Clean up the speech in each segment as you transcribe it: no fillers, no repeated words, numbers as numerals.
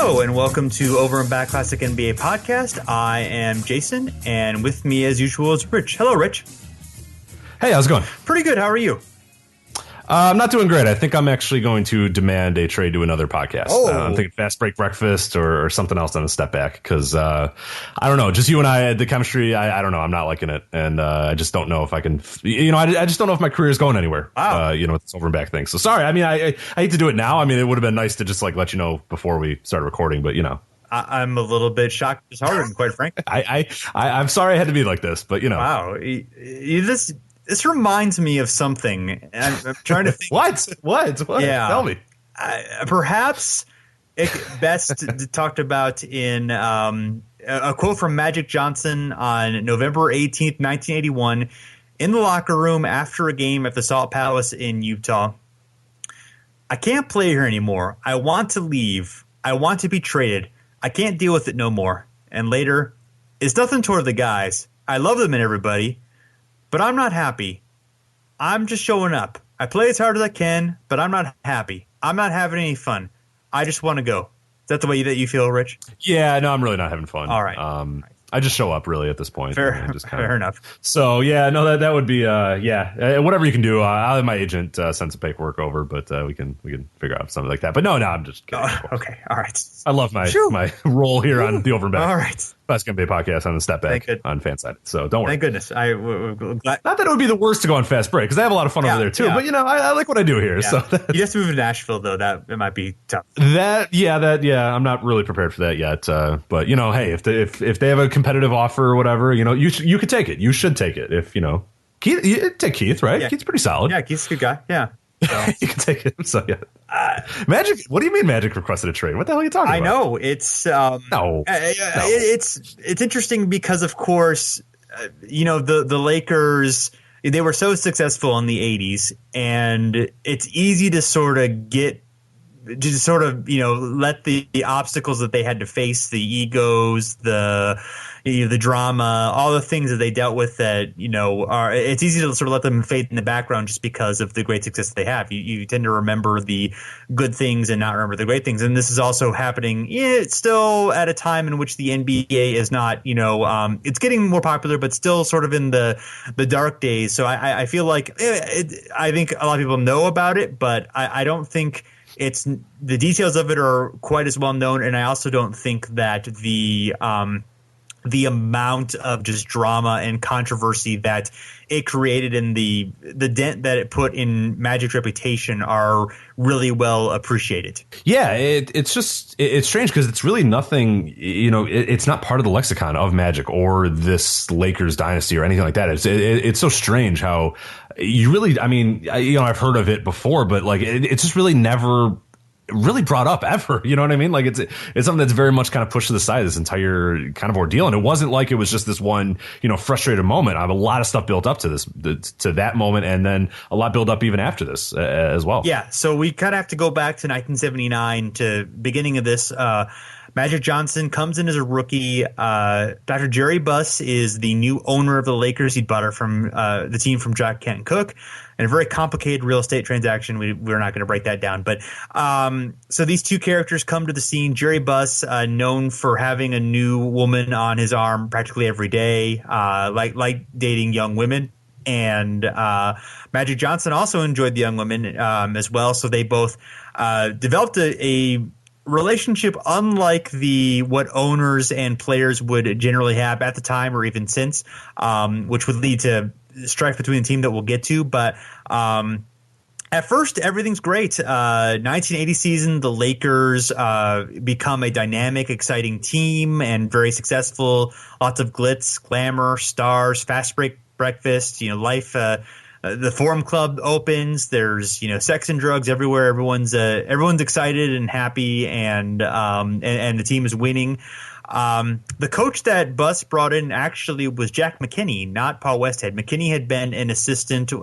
Hello and welcome to Over and Back Classic NBA Podcast. I am Jason, and with me as usual is Rich. Hello, Rich. Hey, how's it going? Pretty good. How are you? I'm not doing great. I think I'm actually going to demand a trade to another podcast. Oh. I'm thinking Fast Break Breakfast or something else on a step back because I don't know. Just you and I, the chemistry, I don't know. I'm not liking it. And I just don't know if I can, I just don't know if my career is going anywhere, Wow. with this over and back thing. So sorry. I mean, I hate to do it now. I mean, it would have been nice to just like let you know before we started recording, but I'm a little bit shocked, disheartened, quite frankly. I'm sorry I had to be be like this, but Wow. This reminds me of something. I'm trying to think. What? Yeah. Tell me. Perhaps it best talked about in a quote from Magic Johnson on November 18th, 1981, in the locker room after a game at the Salt Palace in Utah. I can't play here anymore. I want to leave. I want to be traded. I can't deal with it no more. And later, it's nothing toward the guys. I love them and everybody. But I'm not happy. I'm just showing up. I play as hard as I can, but I'm not happy. I'm not having any fun. I just want to go. Is that the way that you feel, Rich? Yeah, no, I'm really not having fun. All right. I just show up really at this point. Fair enough. So yeah, no, that would be whatever you can do. I'll have my agent send some paperwork over, but we can figure out something like that. But no, I'm just kidding. Okay, all right. I love my role here on the Over and Back. All right. Best NBA podcast on the Step Back on Fanside. So don't worry. Thank goodness. We're glad. Not that it would be the worst to go on Fast Break because I have a lot of fun over there too. Yeah. But I like what I do here. Yeah. So you have to move to Nashville though. It might be tough. I'm not really prepared for that yet. But hey, if they have a competitive offer or whatever, you could take it. You should take it. If Keith, you take Keith, right? Yeah. Keith's pretty solid. Yeah, Keith's a good guy. Yeah. So. You can take him. So yeah. Magic. What do you mean Magic requested a trade? What the hell are you talking about? I know it's no. It's interesting because of course the Lakers, they were so successful in the 80s, and it's easy to sort of let the obstacles that they had to face, the egos, the drama, all the things that they dealt with that, it's easy to sort of let them fade in the background just because of the great success that they have. You tend to remember the good things and not remember the great things. And this is also happening still at a time in which the NBA is not, it's getting more popular, but still sort of in the dark days. So I feel like I think a lot of people know about it, but I don't think it's the details of it are quite as well known. And I also don't think that the amount of just drama and controversy that it created and the dent that it put in Magic's reputation are really well appreciated. Yeah, it's strange because it's really nothing, it's not part of the lexicon of Magic or this Lakers dynasty or anything like that. It's so strange how you really, I've heard of it before, but like it's just really never really brought up ever. You know what I mean? Like it's something that's very much kind of pushed to the side, this entire kind of ordeal. And it wasn't like it was just this one, frustrated moment. I have a lot of stuff built up to to that moment. And then a lot built up even after this as well. Yeah. So we kind of have to go back to 1979 to beginning of this. Magic Johnson comes in as a rookie. Dr. Jerry Buss is the new owner of the Lakers. He bought her from the team from Jack Kent Cook. And a very complicated real estate transaction. We're not going to break that down. But so these two characters come to the scene. Jerry Buss, known for having a new woman on his arm practically every day, like dating young women. And Magic Johnson also enjoyed the young women as well. So they both developed a relationship unlike what owners and players would generally have at the time or even since, which would lead to strife between the team that we'll get to. But at first, everything's great. 1980 season, the Lakers become a dynamic, exciting team and very successful. Lots of glitz, glamour, stars, fast break breakfast, life. The Forum Club opens. There's sex and drugs everywhere. Everyone's excited and happy, and the team is winning. The coach that Buss brought in actually was Jack McKinney, not Paul Westhead. McKinney had been an assistant with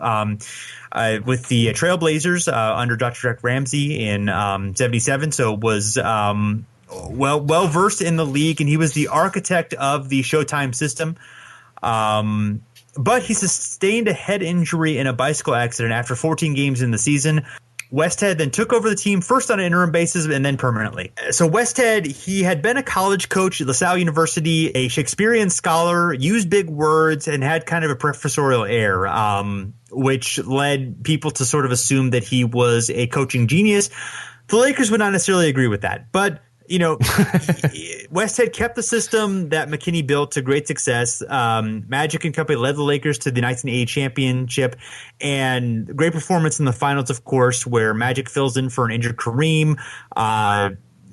the Trailblazers under Dr. Jack Ramsey in 77, so was well versed in the league, and he was the architect of the Showtime system. But he sustained a head injury in a bicycle accident after 14 games in the season. Westhead then took over the team first on an interim basis and then permanently. So Westhead, he had been a college coach at LaSalle University, a Shakespearean scholar, used big words, and had kind of a professorial air, which led people to sort of assume that he was a coaching genius. The Lakers would not necessarily agree with that, but Westhead kept the system that McKinney built to great success. Magic and company led the Lakers to the 1980 championship, and great performance in the finals, of course, where Magic fills in for an injured Kareem.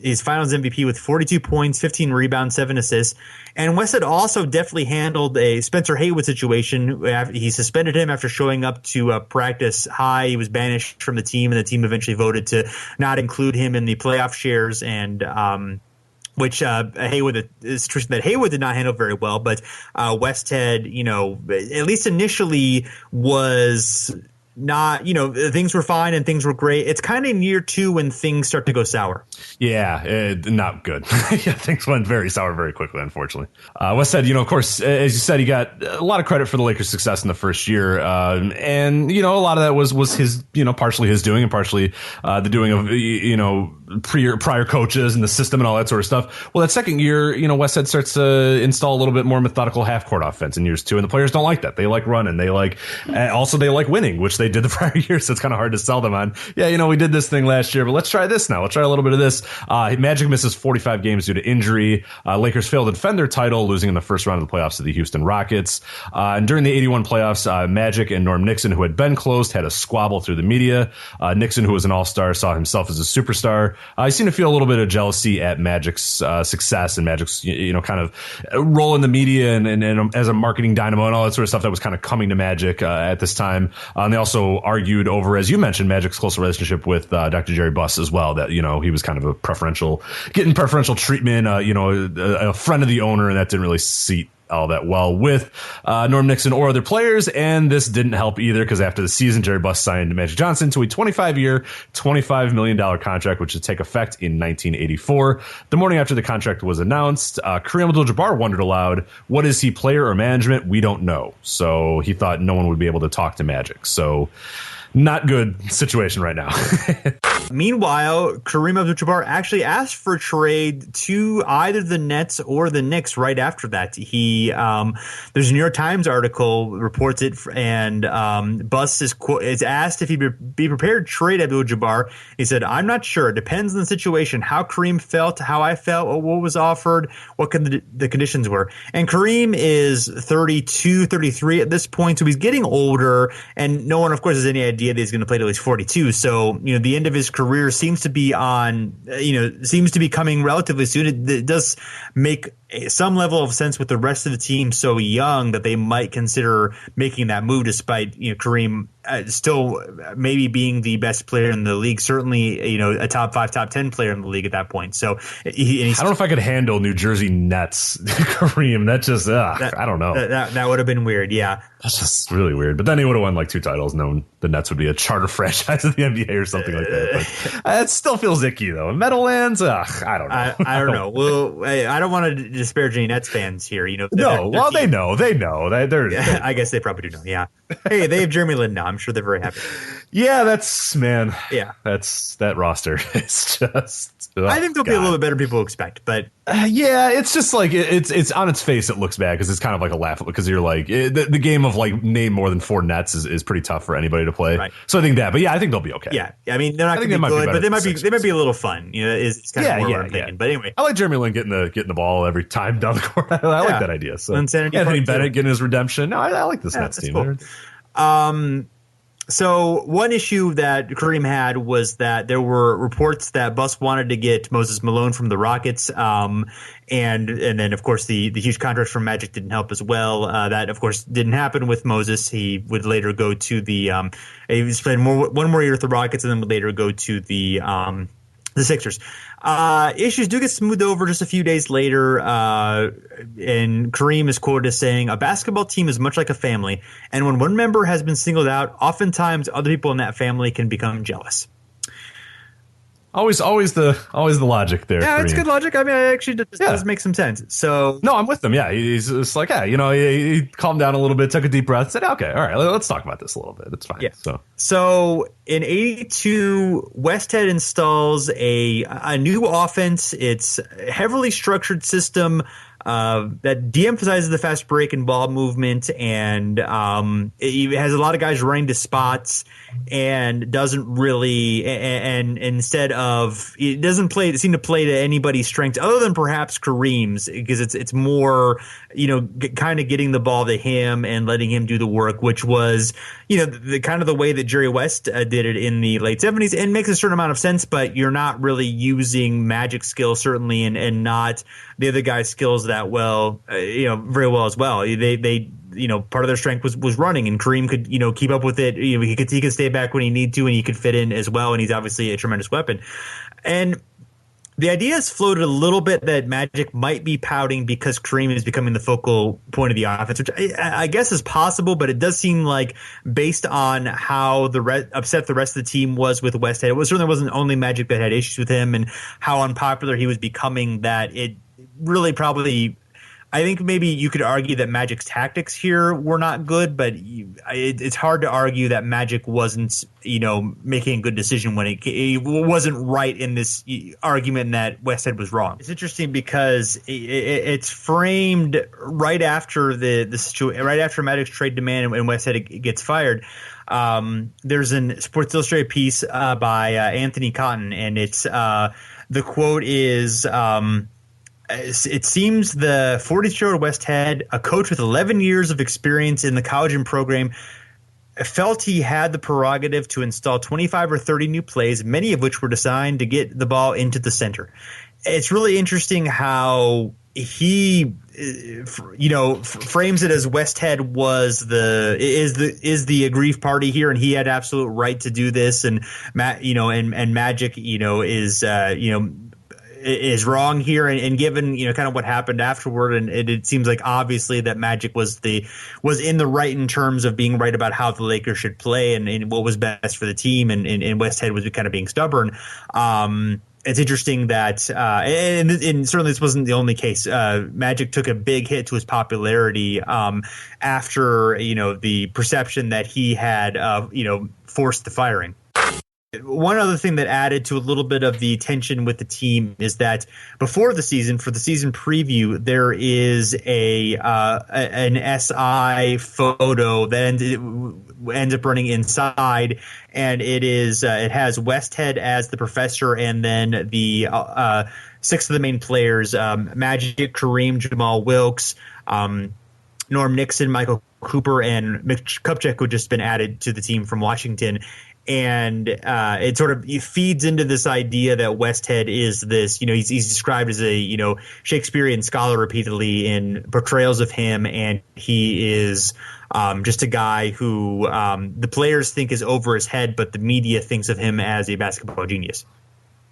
His finals MVP with 42 points, 15 rebounds, 7 assists. And Westhead also definitely handled a Spencer Haywood situation. He suspended him after showing up to practice high. He was banished from the team, and the team eventually voted to not include him in the playoff shares. And which Haywood, is a situation that Haywood did not handle very well. But Westhead, at least initially was not, things were fine and things were great. It's kind of in year 2 when things start to go sour. Yeah, not good. Yeah, things went very sour very quickly, unfortunately. Westhead, of course, as you said, he got a lot of credit for the Lakers' success in the first year. And, a lot of that was his, partially his doing and partially the doing of, prior coaches and the system and all that sort of stuff. Well, that second year, Westhead starts to install a little bit more methodical half-court offense in years 2. And the players don't like that. They like running. They like winning, which they did the prior year, so it's kind of hard to sell them on. Yeah, we did this thing last year, but let's try this now. Let's try a little bit of this. Magic misses 45 games due to injury. Lakers failed to defend their title, losing in the first round of the playoffs to the Houston Rockets. And during the 81 playoffs, Magic and Norm Nixon, who had been closed, had a squabble through the media. Nixon, who was an all-star, saw himself as a superstar. He seemed to feel a little bit of jealousy at Magic's success and Magic's, kind of role in the media and as a marketing dynamo and all that sort of stuff that was kind of coming to Magic at this time. And they also argued over, as you mentioned, Magic's close relationship with Dr. Jerry Buss as well, that, he was kind of getting preferential treatment, a friend of the owner, and that didn't really seat all that well with Norm Nixon or other players, and this didn't help either because after the season, Jerry Buss signed Magic Johnson to a 25-year, $25 million contract, which would take effect in 1984. The morning after the contract was announced, Kareem Abdul-Jabbar wondered aloud, what is he, player or management? We don't know. So he thought no one would be able to talk to Magic. So not good situation right now. Meanwhile, Kareem Abdul-Jabbar actually asked for a trade to either the Nets or the Knicks right after that. There's a New York Times article reports it, and Buss is asked if he'd be prepared to trade Abdul-Jabbar. He said, "I'm not sure. It depends on the situation, how Kareem felt, how I felt, what was offered, what the conditions were." And Kareem is 32, 33 at this point, so he's getting older, and no one, of course, has any idea that he's going to play till he's 42. So, the end of his career seems to be coming relatively soon. It does make some level of sense with the rest of the team so young that they might consider making that move, despite Kareem still maybe being the best player in the league, certainly a top 5, top 10 player in the league at that point. So I don't know if I could handle New Jersey Nets Kareem. That just I don't know. That would have been weird. Yeah, that's just really weird. But then he would have won like 2 titles. Known the Nets would be a charter franchise of the NBA or something like that. But it still feels icky though. Meadowlands, I don't know. I don't know. Well, I don't want to disparage any Nets fans here. They know. They're I guess they probably do know. Yeah. Hey, they have Jeremy Lin now. I'm sure they're very happy. Yeah, that's that roster. It's just. I think they'll be a little bit better than people expect, but yeah, it's just like it's on its face. It looks bad because it's kind of like a laugh because you're like the game of like name more than 4 nets is pretty tough for anybody to play. Right. So I think that, but yeah, I think they'll be okay. Yeah, I mean they're not going to be good, but they might be a little fun. It's kind of more what I'm thinking. But anyway, I like Jeremy Lin getting the ball every time down the court. I like that idea. So Anthony Bennett getting his redemption. No, I like this Nets team. Cool. So one issue that Kareem had was that there were reports that Buss wanted to get Moses Malone from the Rockets, and then of course the huge contract from Magic didn't help as well. That of course didn't happen with Moses. He would later go to he was playing one more year with the Rockets, and then would later go to the Sixers. Issues do get smoothed over just a few days later, and Kareem is quoted as saying, "A basketball team is much like a family, and when one member has been singled out, oftentimes other people in that family can become jealous." Always the logic there. Yeah, it's Kareem. good logic. I mean, it actually does make some sense. So no, I'm with him. Yeah, he's just like, yeah, he calmed down a little bit, took a deep breath, said, okay, all right, let's talk about this a little bit. It's fine. Yeah. So in '82, Westhead installs a new offense. It's a heavily structured system that de-emphasizes the fast break and ball movement, and it has a lot of guys running to spots, and doesn't really, and instead of, it doesn't seem to play to anybody's strengths other than perhaps Kareem's, because it's more, kind of getting the ball to him and letting him do the work, which was, the kind of the way that Jerry West did it in the late 70s, and makes a certain amount of sense, but you're not really using Magic skills, certainly, and not the other guy's skills that well, very well as well. They part of their strength was running, and Kareem could, keep up with it. He could stay back when he needed to, and he could fit in as well. And he's obviously a tremendous weapon. And the idea has floated a little bit that Magic might be pouting because Kareem is becoming the focal point of the offense, which I guess is possible, but it does seem like, based on how upset the rest of the team was with Westhead, it certainly wasn't only Magic that had issues with him, and how unpopular he was becoming, that it really probably, I think maybe you could argue that Magic's tactics here were not good, but it's hard to argue that Magic wasn't, making a good decision when it wasn't right in this argument that Westhead was wrong. It's interesting because it's framed right after right after Magic's trade demand and Westhead gets fired. There's a Sports Illustrated piece by Anthony Cotton, and it's the quote is. It seems the 42-year-old Westhead, a coach with 11 years of experience in the college and program, felt he had the prerogative to install 25 or 30 new plays, many of which were designed to get the ball into the center. It's really interesting how he, frames it as Westhead is the aggrieved party here, and he had absolute right to do this, and and Magic, is wrong here, and given kind of what happened afterward, and it seems like obviously that Magic was in the right in terms of being right about how the Lakers should play and what was best for the team, and Westhead was kind of being stubborn. It's interesting that and certainly this wasn't the only case. Magic took a big hit to his popularity after the perception that he had forced the firing. One other thing that added to a little bit of the tension with the team is that before the season, for the season preview, there is an SI photo that ends up running inside, and it has Westhead as the professor, and then the six of the main players: Magic, Kareem, Jamal Wilkes, Norm Nixon, Michael Cooper, and Mitch Kupchak, who had just been added to the team from Washington. And it sort of feeds into this idea that Westhead is this, he's described as a, Shakespearean scholar repeatedly in portrayals of him. And he is just a guy who the players think is over his head, but the media thinks of him as a basketball genius.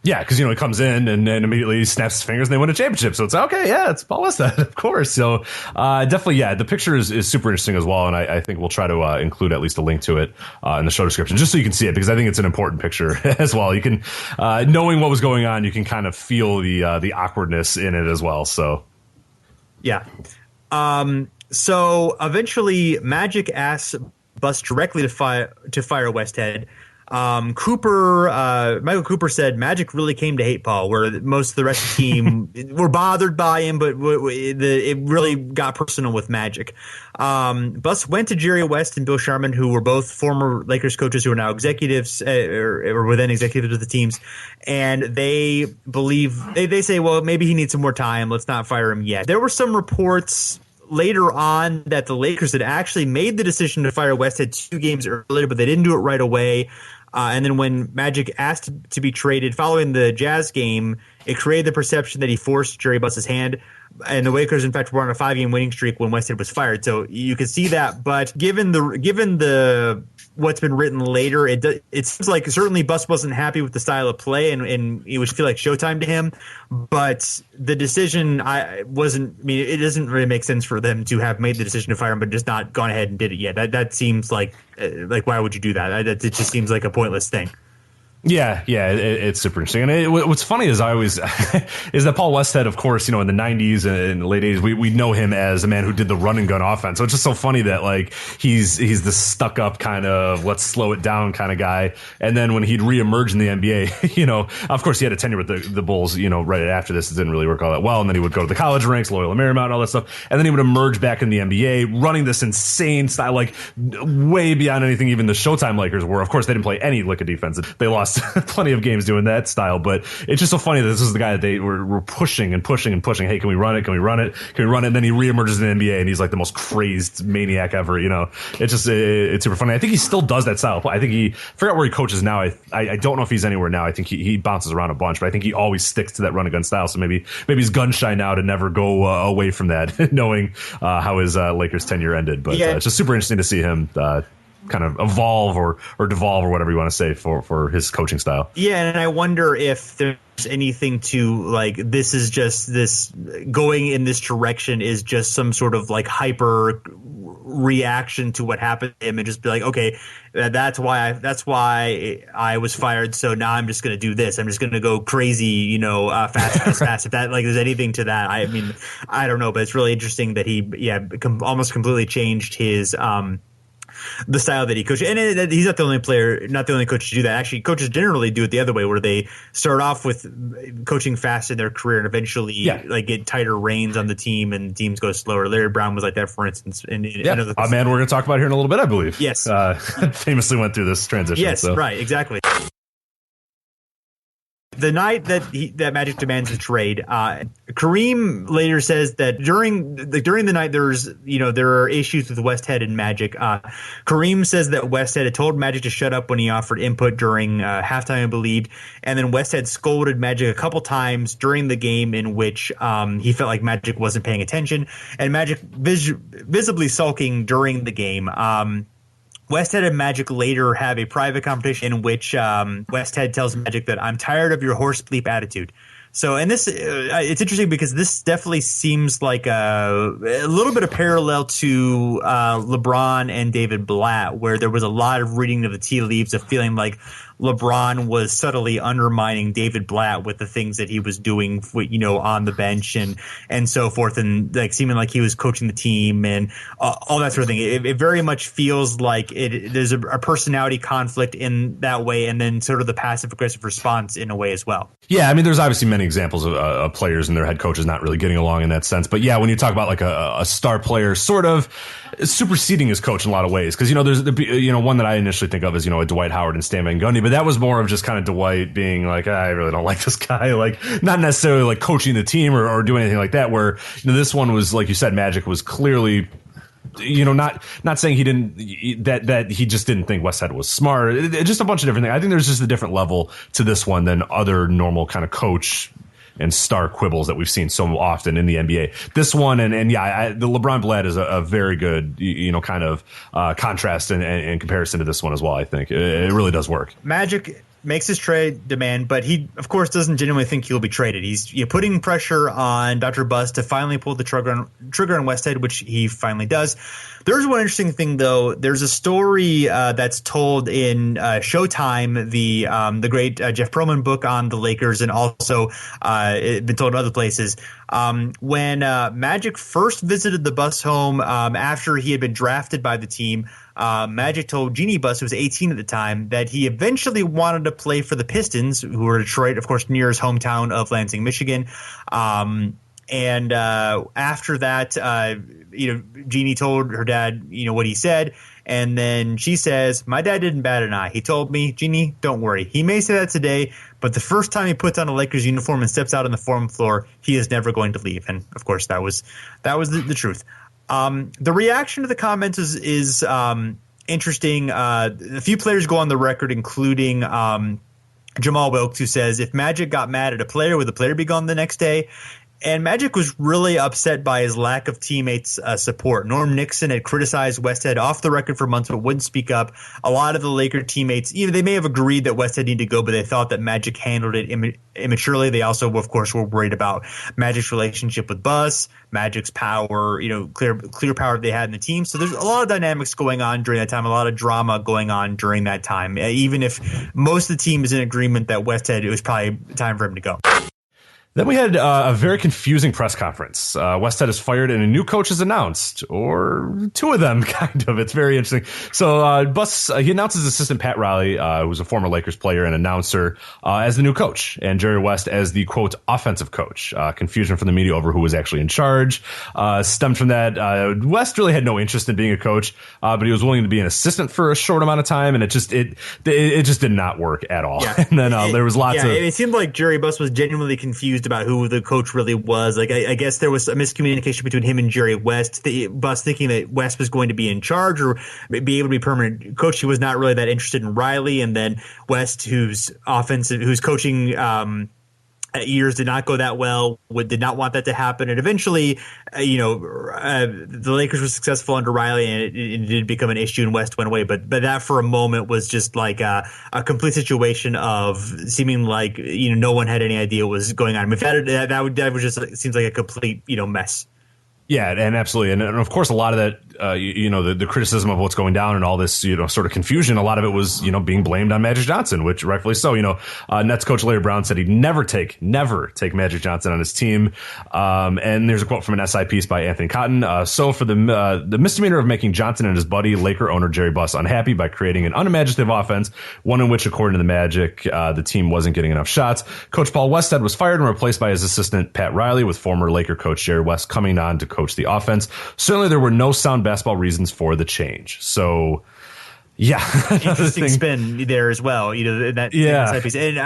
Yeah, because, he comes in and immediately snaps his fingers and they win a championship. So it's okay. Yeah, it's Paul Westhead, of course. So definitely, yeah, the picture is super interesting as well. And I think we'll try to include at least a link to it in the show description, just so you can see it, because I think it's an important picture as well. You can, knowing what was going on, you can kind of feel the awkwardness in it as well. So, yeah. So eventually, Magic asks Buss directly to fire Westhead. Michael Cooper said Magic really came to hate Paul, where most of the rest of the team were bothered by him, but it really got personal with Magic. Buss went to Jerry West and Bill Sharman, who were both former Lakers coaches who are now executives or were then executives of the teams, and they say, well, maybe he needs some more time. Let's not fire him yet. There were some reports later on that the Lakers had actually made the decision to fire Westhead 2 games earlier, but they didn't do it right away. And then when Magic asked to be traded following the Jazz game, it created the perception that he forced Jerry Buss's hand. And the Lakers, in fact, were on a 5-game winning streak when Westhead was fired. So you could see that. But given the what's been written later, it seems like certainly Buss wasn't happy with the style of play, and it would feel like Showtime to him. But the decision, it doesn't really make sense for them to have made the decision to fire him, but just not gone ahead and did it yet. That seems like why would you do that? It just seems like a pointless thing. Yeah, it's super interesting. And what's funny is is that Paul Westhead, of course, in the 90s and late 80s, we know him as a man who did the run and gun offense. So it's just so funny that like he's the stuck up kind of let's slow it down kind of guy. And then when he'd reemerge in the NBA, of course he had a tenure with the Bulls, right after this. It didn't really work all that well. And then he would go to the college ranks, Loyola Marymount, and all that stuff. And then he would emerge back in the NBA running this insane style, like way beyond anything even the Showtime Lakers were. Of course, they didn't play any lick of defense. They lost plenty of games doing that style, but it's just so funny that this is the guy that they were pushing and pushing and pushing. Hey, can we run it? Can we run it? Can we run it? And then he reemerges in the NBA and he's like the most crazed maniac ever. It's just, it's super funny. I think he still does that style. I think I forgot where he coaches now. I don't know if he's anywhere now. I think he bounces around a bunch, but I think he always sticks to that run and gun style. So maybe he's gun shy now to never go away from that, knowing how his Lakers tenure ended. But it's just super interesting to see him kind of evolve or devolve or whatever you want to say for his coaching style. Yeah, and I wonder if there's anything to like this is just this going in this direction is just some sort of like hyper reaction to what happened to him and just be like, okay, that's why I was fired. So now I'm just going to do this. I'm just going to go crazy, fast. If that like there's anything to that, I mean, I don't know, but it's really interesting that he almost completely changed his the style that he coaches. And he's not the only coach to do that. Actually, coaches generally do it the other way, where they start off with coaching fast in their career and eventually like get tighter reins on the team and teams go slower. Larry Brown was like that, for instance. A man we're going to talk about here in a little bit, I believe. Yes. Famously went through this transition. Yes, right, exactly. The night that Magic demands the trade, Kareem later says that during the night there are issues with Westhead and Magic. Kareem says that Westhead had told Magic to shut up when he offered input during halftime, I believed, and then Westhead scolded Magic a couple times during the game in which he felt like Magic wasn't paying attention, and Magic visibly sulking during the game. Westhead and Magic later have a private competition in which Westhead tells Magic that I'm tired of your horse bleep attitude. So, and this it's interesting because this definitely seems like a little bit of parallel to LeBron and David Blatt, where there was a lot of reading of the tea leaves of feeling like LeBron was subtly undermining David Blatt with the things that he was doing, on the bench and so forth, and like seeming like he was coaching the team and all that sort of thing. It very much feels like there's a personality conflict in that way, and then sort of the passive aggressive response in a way as well. Yeah, I mean, there's obviously many examples of players and their head coaches not really getting along in that sense. But yeah, when you talk about like a star player sort of superseding his coach in a lot of ways, because there's one that I initially think of as a Dwight Howard and Stan Van Gundy, but that was more of just kind of Dwight being like, I really don't like this guy, like not necessarily like coaching the team or doing anything like that. Where this one was, like you said, Magic was clearly, not saying he didn't that he just didn't think Westhead was smart. Just a bunch of different things. I think there's just a different level to this one than other normal kind of coach and star quibbles that we've seen so often in the NBA. This one, the LeBron Blatt is a very good, kind of contrast and comparison to this one as well. I think it really does work. Magic makes his trade demand, but he, of course, doesn't genuinely think he'll be traded. He's putting pressure on Dr. Buss to finally pull the trigger on Westhead, which he finally does. There's one interesting thing, though. There's a story that's told in Showtime, the great Jeff Pearlman book on the Lakers, and also it's been told in other places. When Magic first visited the Buss home after he had been drafted by the team, Magic told Jeannie Buss, who was 18 at the time, that he eventually wanted to play for the Pistons, who were Detroit, of course, near his hometown of Lansing, Michigan. And after that, Jeannie told her dad, what he said. And then she says, my dad didn't bat an eye. He told me, Jeannie, don't worry. He may say that today, but the first time he puts on a Lakers uniform and steps out on the forum floor, he is never going to leave. And, of course, that was the truth. The reaction to the comments is interesting. A few players go on the record, including Jamal Wilkes, who says if Magic got mad at a player, would the player be gone the next day? And Magic was really upset by his lack of teammates' support. Norm Nixon had criticized Westhead off the record for months, but wouldn't speak up. A lot of the Laker teammates, they may have agreed that Westhead needed to go, but they thought that Magic handled it immaturely. They also, of course, were worried about Magic's relationship with Buss, Magic's power, clear power they had in the team. So there's a lot of dynamics going on during that time, a lot of drama going on during that time. Even if most of the team is in agreement that Westhead, it was probably time for him to go. Then we had a very confusing press conference. Westhead is fired and a new coach is announced, or two of them, kind of. It's very interesting. So Buss, he announced his assistant Pat Riley, who's a former Lakers player and announcer, as the new coach, and Jerry West as the, quote, offensive coach. Confusion from the media over who was actually in charge stemmed from that. West really had no interest in being a coach, but he was willing to be an assistant for a short amount of time, and it just did not work at all. Yeah. And then there was lots of... It seemed like Jerry Buss was genuinely confused about who the coach really was. Like, I guess there was a miscommunication between him and Jerry West. Buss thinking that West was going to be in charge or be able to be permanent coach. He was not really that interested in Riley. And then West, who's coaching years did not go that well, did not want that to happen. And eventually, the Lakers were successful under Riley, and it did become an issue, and West went away. But that for a moment was just like a complete situation of seeming like, no one had any idea what was going on. I mean, that was just seems like a complete, mess. Yeah, and absolutely. And of course, a lot of that, the criticism of what's going down and all this, sort of confusion, a lot of it was, being blamed on Magic Johnson, which rightfully so. Nets coach Larry Brown said he'd never take Magic Johnson on his team. And there's a quote from an SI piece by Anthony Cotton. So for the misdemeanor of making Johnson and his buddy, Laker owner Jerry Buss, unhappy by creating an unimaginative offense, one in which, according to the Magic, the team wasn't getting enough shots. Coach Paul Westhead was fired and replaced by his assistant Pat Riley, with former Laker coach Jerry West coming on to coach the offense. Certainly there were no sound basketball reasons for the change. So, yeah. Interesting spin there as well. That piece. And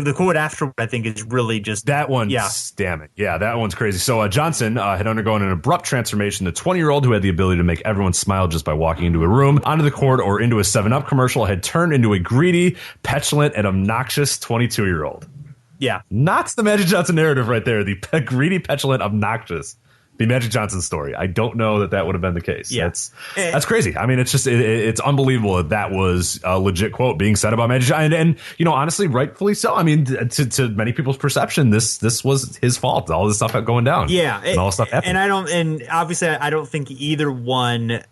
the quote after, I think, is really just... That one's damning. Yeah, that one's crazy. So Johnson had undergone an abrupt transformation. The 20-year-old who had the ability to make everyone smile just by walking into a room, onto the court, or into a 7-Up commercial had turned into a greedy, petulant, and obnoxious 22-year-old. Yeah. Not the Magic Johnson narrative right there. The greedy, petulant, obnoxious. The Magic Johnson story. I don't know that would have been the case. Yeah. That's crazy. I mean, it's just it's unbelievable that was a legit quote being said about Magic Johnson. And honestly, rightfully so. I mean, to many people's perception, this was his fault. All this stuff going down. Yeah. And all this stuff happened. And obviously I don't think either one,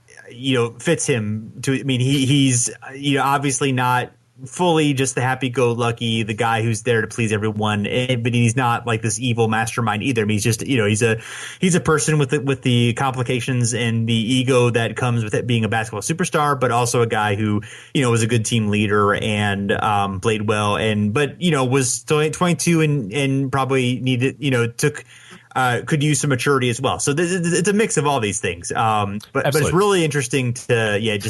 fits him to, I mean, he's, obviously not fully just the happy-go-lucky, the guy who's there to please everyone, but he's not like this evil mastermind either. I mean, he's just he's a person with the complications and the ego that comes with it being a basketball superstar, but also a guy who was a good team leader and played well, but was 22 and probably needed could use some maturity as well. So it's a mix of all these things. But it's really interesting just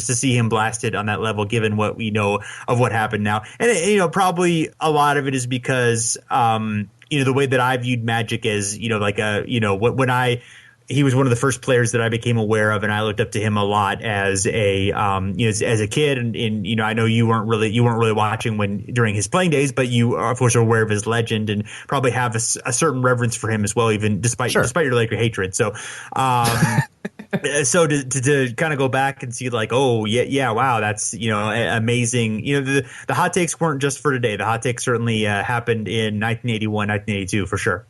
to see him blasted on that level, given what we know of what happened now. And, probably a lot of it is because, the way that I viewed Magic as, he was one of the first players that I became aware of, and I looked up to him a lot as a as a kid. And I know you weren't really watching during his playing days, but you of course are aware of his legend and probably have a certain reverence for him as well, even despite your Laker hatred. So, so to kind of go back and see like, oh yeah, wow, that's amazing. The hot takes weren't just for today. The hot takes certainly happened in 1981, 1982 for sure.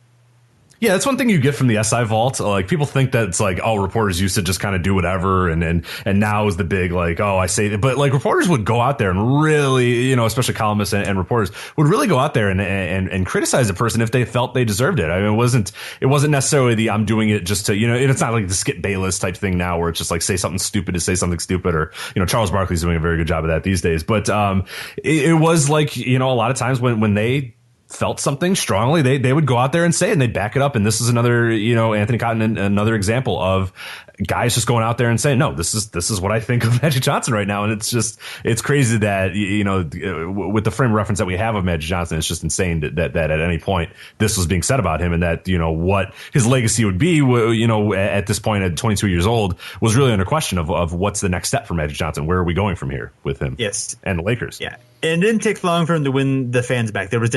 Yeah, that's one thing you get from the SI Vault. Like, people think that it's like, oh, reporters used to just kind of do whatever, and now is the big like, oh, I say that. But like, reporters would go out there and really, especially columnists and reporters would really go out there and criticize a person if they felt they deserved it. I mean, it wasn't necessarily the I'm doing it just to it's not like the Skip Bayless type thing now where it's just like say something stupid to say something stupid, or Charles Barkley's doing a very good job of that these days. But it was like a lot of times when they felt something strongly, they would go out there and say it, and they'd back it up. And this is another, Anthony Cotton, another example of guys just going out there and saying, no, this is what I think of Magic Johnson right now. And it's crazy that, with the frame of reference that we have of Magic Johnson, it's just insane that at any point this was being said about him, and that, what his legacy would be, at this point at 22 years old was really under question of what's the next step for Magic Johnson. Where are we going from here with him? Yes. And the Lakers? Yeah. And it didn't take long for him to win the fans back. There was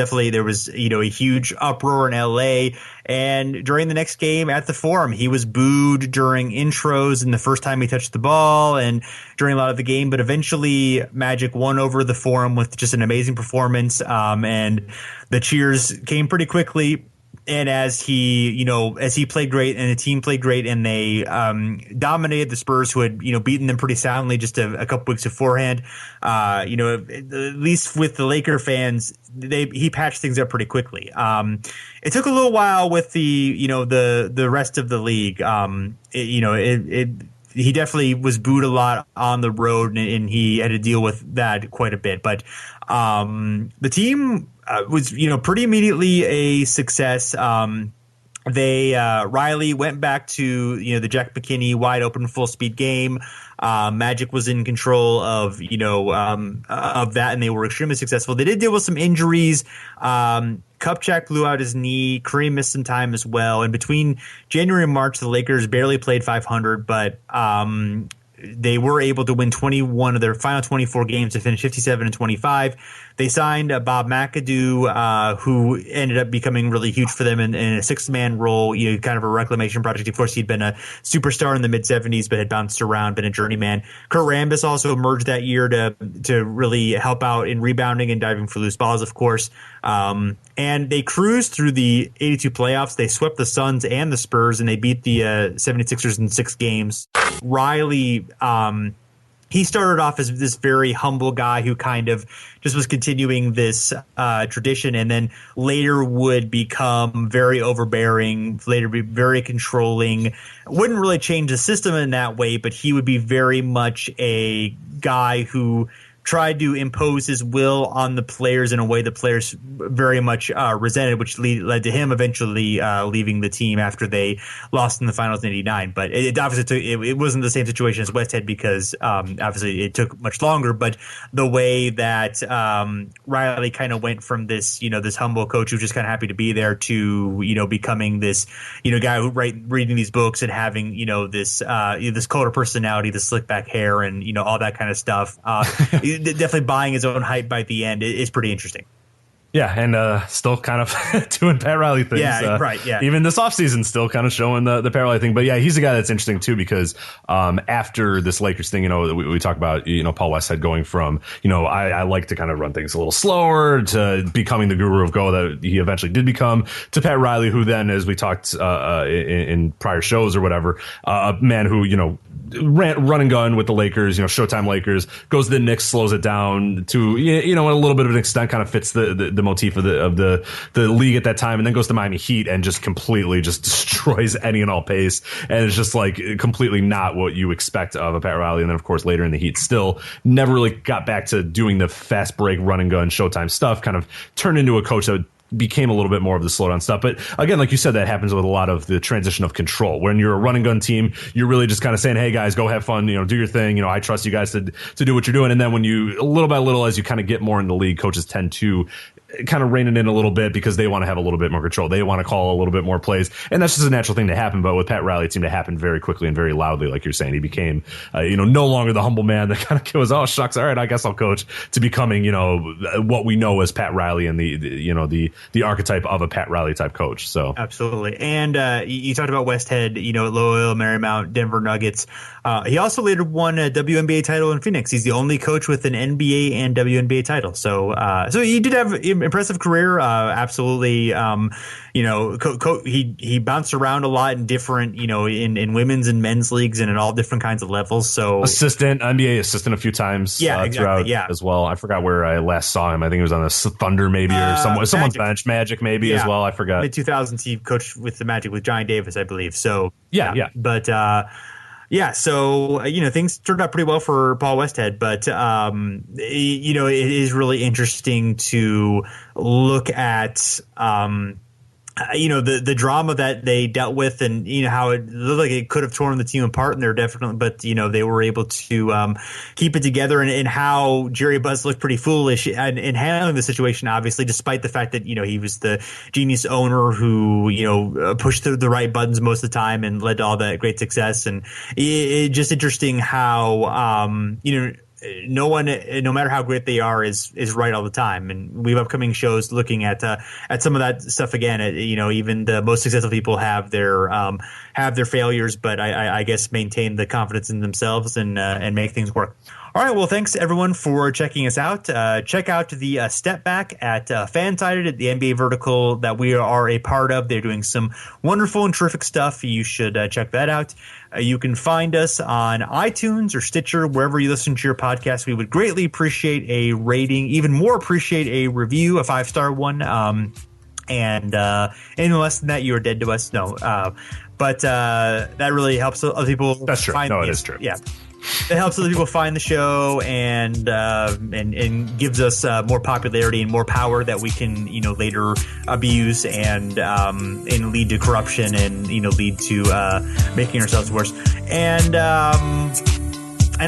was, a huge uproar in LA. And during the next game at the Forum, he was booed during intros and the first time he touched the ball and during a lot of the game. But eventually Magic won over the Forum with just an amazing performance. And the cheers came pretty quickly. And as he played great and the team played great and they dominated the Spurs, who had, beaten them pretty soundly just a couple weeks beforehand, at least with the Laker fans, he patched things up pretty quickly. It took a little while with the rest of the league. He definitely was booed a lot on the road, and he had to deal with that quite a bit. But the team was, pretty immediately a success. Riley went back to, the Jack McKinney wide open full speed game. Magic was in control of that, and they were extremely successful. They did deal with some injuries. Kupchak blew out his knee. Kareem missed some time as well. And between January and March, the Lakers barely played 500, but they were able to win 21 of their final 24 games to finish 57-25. They signed Bob McAdoo, who ended up becoming really huge for them in a six-man role, kind of a reclamation project. Of course, he'd been a superstar in the mid-'70s, but had bounced around, been a journeyman. Kurt Rambis also emerged that year to really help out in rebounding and diving for loose balls, of course. And they cruised through the 82 playoffs. They swept the Suns and the Spurs, and they beat the 76ers in 6 games. Riley, he started off as this very humble guy who kind of just was continuing this tradition, and then later would become very overbearing, later be very controlling. Wouldn't really change the system in that way, but he would be very much a guy who tried to impose his will on the players in a way the players very much resented, which led to him eventually leaving the team after they lost in the finals in '89. But it obviously it wasn't the same situation as Westhead because obviously it took much longer. But the way that Riley kind of went from this this humble coach who's just kind of happy to be there to becoming this guy who reading these books and having this this color personality, the slick back hair, and all that kind of stuff. Definitely buying his own hype by the end is pretty interesting. Yeah, and still kind of doing Pat Riley things. Yeah, right, yeah. Even this offseason, still kind of showing the Pat Riley thing. But yeah, he's a guy that's interesting too because after this Lakers thing, we talk about, Paul Westhead going from, I like to kind of run things a little slower to becoming the guru of Go that he eventually did become, to Pat Riley, who then, as we talked in prior shows or whatever, a man who, run and gun with the Lakers, Showtime Lakers, goes to the Knicks, slows it down to, a little bit of an extent, kind of fits the motif of the league at that time, and then goes to Miami Heat and just completely just destroys any and all pace, and it's just like completely not what you expect of a Pat Riley. And then of course later in the Heat still never really got back to doing the fast break run and gun Showtime stuff, kind of turned into a coach that became a little bit more of the slowdown stuff. But again, like you said, that happens with a lot of the transition of control. When you're a run and gun team, you're really just kind of saying, hey guys, go have fun, do your thing. I trust you guys to do what you're doing. And then when you, little by little, as you kind of get more in the league, coaches tend to kind of rein it in a little bit because they want to have a little bit more control. They want to call a little bit more plays. And that's just a natural thing to happen. But with Pat Riley, it seemed to happen very quickly and very loudly. Like you're saying, he became, no longer the humble man that kind of goes, oh, shucks. All right, I guess I'll coach, to becoming, what we know as Pat Riley and the archetype of a Pat Riley type coach. So absolutely. And you talked about Westhead, Loyola Marymount, Denver Nuggets. He also later won a WNBA title in Phoenix. He's the only coach with an NBA and WNBA title. So he did have impressive career. Absolutely. He bounced around a lot in different, in women's and men's leagues and in all different kinds of levels. So NBA assistant a few times. Throughout as well. I forgot where I last saw him. I think it was on the Thunder maybe or someone's bench. Magic maybe as well. I forgot. Mid-2000s he coached with the Magic with Johnny Davis, I believe. So yeah. But so things turned out pretty well for Paul Westhead, but it is really interesting to look at the drama that they dealt with, and how it looked like it could have torn the team apart, and they're definitely, but they were able to keep it together, and how Jerry Buss looked pretty foolish in handling the situation, obviously, despite the fact that he was the genius owner who pushed the right buttons most of the time and led to all that great success. And it's just interesting how no one, no matter how great they are, is right all the time. And we have upcoming shows looking at some of that stuff again. Even the most successful people have their failures, but I guess maintain the confidence in themselves and make things work. All right, well, thanks everyone for checking us out. Check out the Step Back at Fansided at the NBA vertical that we are a part of. They're doing some wonderful and terrific stuff. You should check that out. You can find us on iTunes or Stitcher, wherever you listen to your podcast. We would greatly appreciate a rating, even more appreciate a review, a 5-star one. And anything less than that, you are dead to us. No, but that really helps other people. That's true. Find, no, it is true. Yeah. It helps other people find the show and gives us more popularity and more power that we can later abuse and lead to corruption and lead to making ourselves worse. And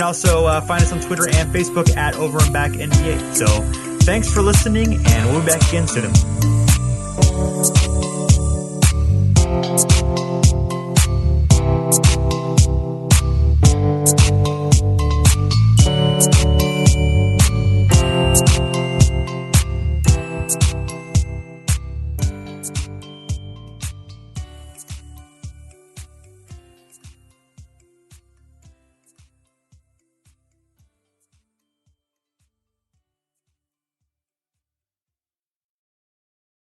also find us on Twitter and Facebook at Over and Back NBA. So thanks for listening, and we'll be back again soon.